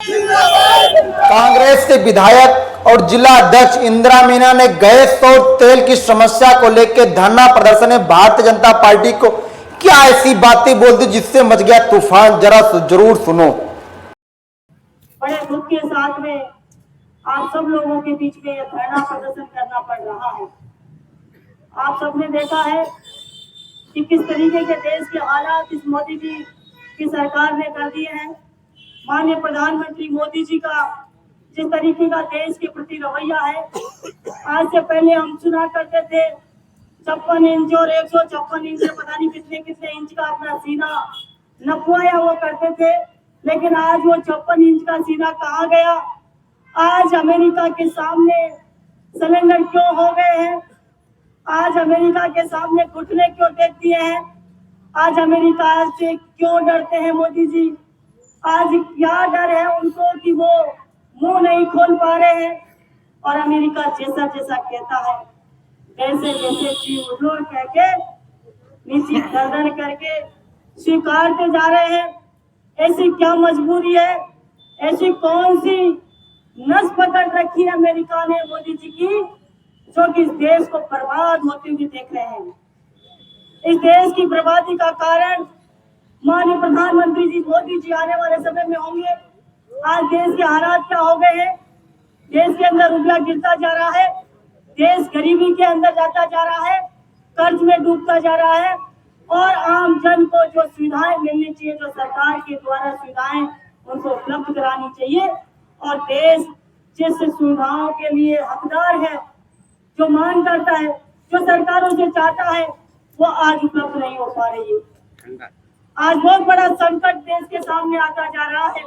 कांग्रेस के विधायक और जिला अध्यक्ष इंदिरा मीना ने गैस और तेल की समस्या को लेकर धरना प्रदर्शन में भारतीय जनता पार्टी को क्या ऐसी बातें बोल दी जिससे मच गया तूफान, जरा जरूर सुनो। बड़े दुख के साथ में आप सब लोगों के बीच में यह धरना प्रदर्शन करना पड़ रहा है। आप सबने देखा है कि किस तरीके के देश के हालात इस मोदी जी की सरकार ने कर दिए हैं। माननीय प्रधानमंत्री मोदी जी का जिस तरीके का देश के प्रति रवैया है, आज से पहले हम सुना करते थे 56 इंच और 156 इंच, पता नहीं कितने कितने इंच का अपना सीना नपवाया वो करते थे, लेकिन आज वो 56 इंच का सीना कहाँ गया। आज अमेरिका के सामने सिलेंडर क्यों हो गए हैं, आज अमेरिका के सामने घुटने क्यों टेक दिए हैं, आज अमेरिका से क्यों डरते हैं मोदी जी। आज क्या डर है उनको कि वो मुंह नहीं खोल पा रहे हैं, और अमेरिका जैसा जैसा कहता है वैसे वैसे जी उड़ोड़ कह के नीचे गर्दन करके स्वीकारते जा रहे हैं। ऐसी क्या मजबूरी है, ऐसी कौन सी नस पकड़ रखी है अमेरिका ने मोदी जी की, जो कि इस देश को बर्बाद होते हुए देख रहे हैं। इस देश की बर्बादी का कारण माननीय प्रधानमंत्री जी मोदी जी आने वाले समय में होंगे। आज देश के हालात क्या हो गए हैं, देश के अंदर रुपया गिरता जा रहा है, देश गरीबी के अंदर जाता जा रहा है, कर्ज में डूबता जा रहा है, और आम जन को जो सुविधाएं मिलनी चाहिए, जो सरकार के द्वारा सुविधाएं उनको उपलब्ध करानी चाहिए, और देश जिस सुविधाओं के लिए हकदार है, जो मांग करता है, जो सरकारों से चाहता है, वो आज उपलब्ध नहीं हो पा रही है। आज बहुत बड़ा संकट देश के सामने आता जा रहा है,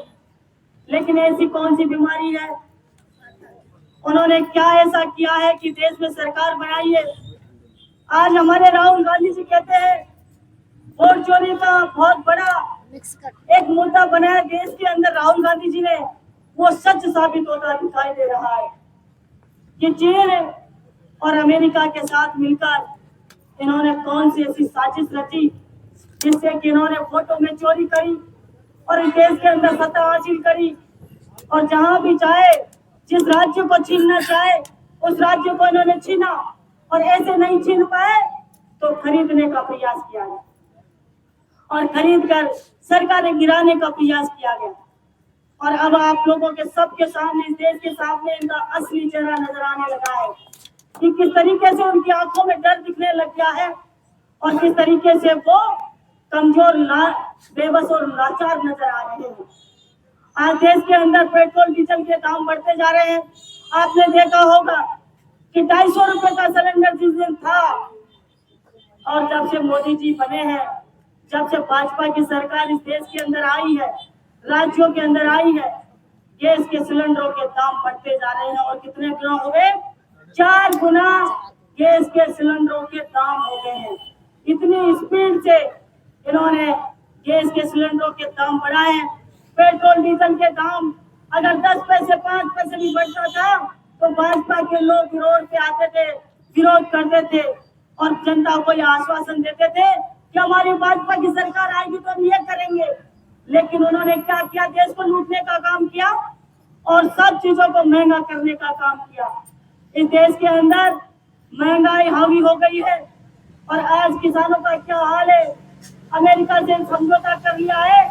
लेकिन ऐसी कौन सी बीमारी है, उन्होंने क्या ऐसा किया है कि देश में सरकार बनाई है। आज हमारे राहुल गांधी जी कहते हैं वोट चोरी का बहुत बड़ा एक मुद्दा बनाया देश के अंदर राहुल गांधी जी ने, वो सच साबित होता दिखाई दे रहा है कि चीन और अमेरिका के साथ मिलकर इन्होंने कौन सी ऐसी साजिश रची जिससे कि इन्होंने वोटों में चोरी करी और इस देश के अंदर सत्ता हासिल करी, और जहां भी चाहे जिस राज्य को छीनना चाहे उस राज्य को इन्होंने छीना, और ऐसे नहीं छीन पाए तो खरीदने का प्रयास किया गया और खरीद कर सरकारें गिराने का प्रयास किया गया। और अब आप लोगों के सबके सामने, इस देश के सामने इनका असली चेहरा नजर आने लगा है कि किस तरीके से उनकी आंखों में डर दिखने लग गया है, और किस तरीके से वो कमजोर, बेबस और लाचार नजर आ रहे हैं। आज देश के अंदर पेट्रोल डीजल के दाम बढ़ते जा रहे हैं। आपने देखा होगा कि 250 रुपए का सिलेंडर जिस दिन था, और जब से मोदी जी बने हैं, जब से भाजपा की सरकार इस देश के अंदर आई है, राज्यों के अंदर आई है, गैस के सिलेंडरों के दाम बढ़ते जा रहे हैं। और कितने गुना हो गए, 4 गुना गैस के सिलेंडरों के दाम हो गए हैं। इतनी स्पीड से इन्होंने गैस के सिलेंडरों के दाम बढ़ाए हैं। पेट्रोल डीजल के दाम अगर 10 पैसे 5 पैसे भी बढ़ता था तो भाजपा के लोग रोड पे आते थे, विरोध करते थे, और जनता को यह आश्वासन देते थे कि हमारी भाजपा की सरकार आएगी तो हम ये करेंगे। लेकिन उन्होंने क्या किया, देश को लूटने का काम किया और सब चीजों को महंगा करने का काम किया। इस देश के अंदर महंगाई हावी हो गई है, और आज किसानों का क्या हाल है। अमेरिका से समझौता कर लिया है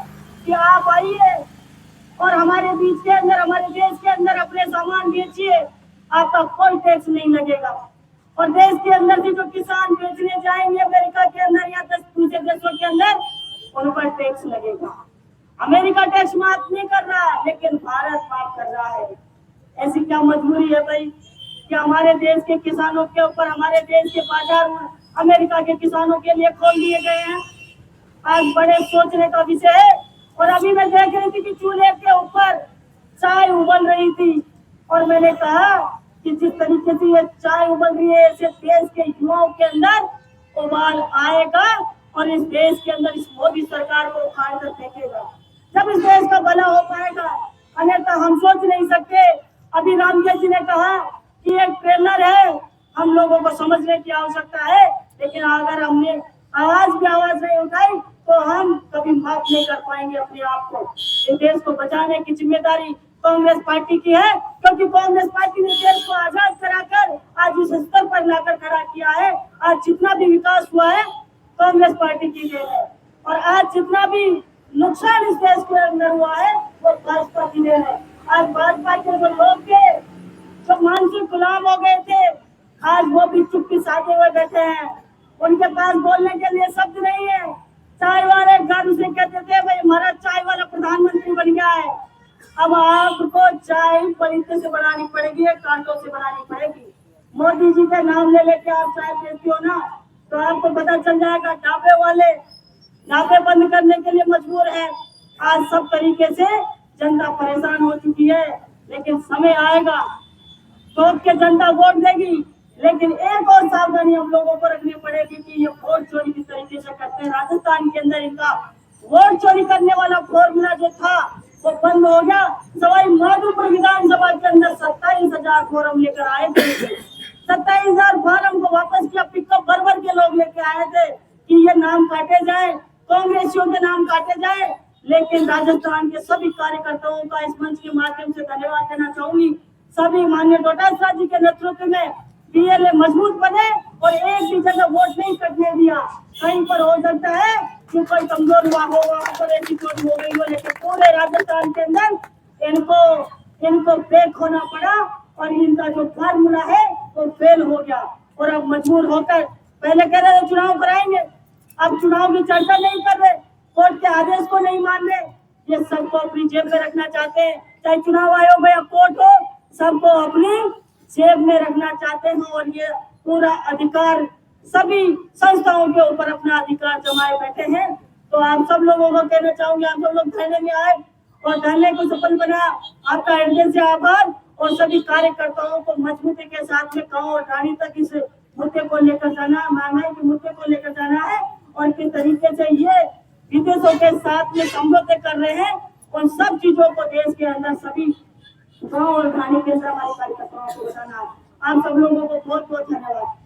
कि आप आइए और हमारे बीच के अंदर, हमारे देश के अंदर अपने सामान बेचिए, आपका कोई टैक्स नहीं लगेगा। और देश के अंदर से जो किसान बेचने जाएंगे अमेरिका के अंदर या दूसरे देशों के अंदर, उन पर टैक्स लगेगा। अमेरिका टैक्स माफ नहीं कर रहा, लेकिन भारत माफ कर रहा है। ऐसी क्या मजबूरी है भाई कि हमारे देश के किसानों के ऊपर, हमारे देश के बाजार अमेरिका के किसानों के लिए खोल दिए गए हैं। आज बड़े सोचने का विषय है। और अभी मैं देख रही थी कि चूल्हे के ऊपर चाय उबल रही थी, और मैंने कहा कि जिस तरीके से ये चाय उबल रही है, ऐसे देश के युवाओं के अंदर उबाल आएगा और इस देश के अंदर इस मोदी सरकार को उखाड़ कर फेंकेगा। जब इस देश का भला हो पाएगा, अन्यथा हम सोच नहीं सकते। अभी रामदेव जी ने कहा कि एक ट्रेलर है, हम लोगों को समझने की आवश्यकता है, लेकिन अगर हमने आवाज भी नहीं उठाई तो हम कभी माफ नहीं कर पाएंगे अपने आप को। इस देश को बचाने की जिम्मेदारी कांग्रेस पार्टी की है, क्योंकि कांग्रेस पार्टी ने देश को आजाद कराकर आज इस स्तर पर लाकर खड़ा किया है। आज जितना भी विकास हुआ है कांग्रेस पार्टी की देन है, और आज जितना भी नुकसान इस देश के अंदर हुआ है वो भाजपा की देन है। आज भाजपा के जो लोग थे जो मानसिक गुलाम हो गए थे, आज वो भी चुप्पी साधे हुए बैठे हैं। उनके पास बोलने के लिए शब्द नहीं है। चाय वाले घर से कहते थे भाई हमारा चाय वाला प्रधानमंत्री बन गया है। अब आपको चाय पलीते से बनानी पड़ेगी, कांटों से बनानी पड़ेगी। मोदी जी का नाम ले लेके आप चाय पीते हो ना, तो आपको पता चल जाएगा ढाबे वाले ढाबे बंद करने के लिए मजबूर है। आज सब तरीके से जनता परेशान हो चुकी है, लेकिन समय आएगा तो के जनता वोट देगी। लेकिन एक और सावधानी हम लोगों को रखनी पड़ेगी कि ये वोट चोरी किस तरीके से करते हैं। राजस्थान के अंदर इनका वोट चोरी करने वाला फॉर्मूला जो था वो बंद हो गया। सवाई माधोपुर विधानसभा के अंदर 27,000 फॉर्म लेकर आए थे। 27,000 फॉर्म को वापस किया, पिकअप भर के लोग लेके आए थे कि ये नाम काटे जाए, कांग्रेसियों के नाम काटे जाए। लेकिन राजस्थान के सभी कार्यकर्ताओं का इस मंच के माध्यम से धन्यवाद देना चाहूंगी। सभी माननीय डोटासरा जी के नेतृत्व में पीएलए मजबूत बने और एक भी जगह वोट नहीं कटने दिया। कहीं पर हो सकता है कि कोई कमजोर हुआ हो, वहां पर ऐसी चोट हो गई हो, लेकिन पूरे राजस्थान के अंदर इनको फेक होना पड़ा और इनका जो फार्मूला है वो फेल हो गया। और अब मजबूर होकर, पहले कह रहे थे चुनाव कराएंगे, अब चुनाव की चर्चा नहीं कर रहे, कोर्ट के आदेश को नहीं मान रहे। ये सबको अपनी जेब में रखना चाहते हैं, चाहे चुनाव आयोग हो या कोर्ट हो, सबको अपनी जेब में रखना चाहते हैं। और ये पूरा अधिकार सभी संस्थाओं के ऊपर अपना अधिकार जमाए बैठे हैं। तो आप सब लोगों को कहना चाहूंगी, आप सब लोग धरने में आए और धरने को सफल बनाया। आपका हृदय से आभार। और सभी कार्यकर्ताओं को मजबूती के साथ में गांव और रानी तक इस मुद्दे को लेकर जाना है, महंगाई के मुद्दे को लेकर जाना है। और किस तरीके से ये विदेशों के साथ में समझौते कर रहे हैं, उन सब चीजों को देश के अंदर सभी गांव और रानी के हमारे कार्यकर्ताओं को बताना है। आप सब लोगों को बहुत बहुत धन्यवाद।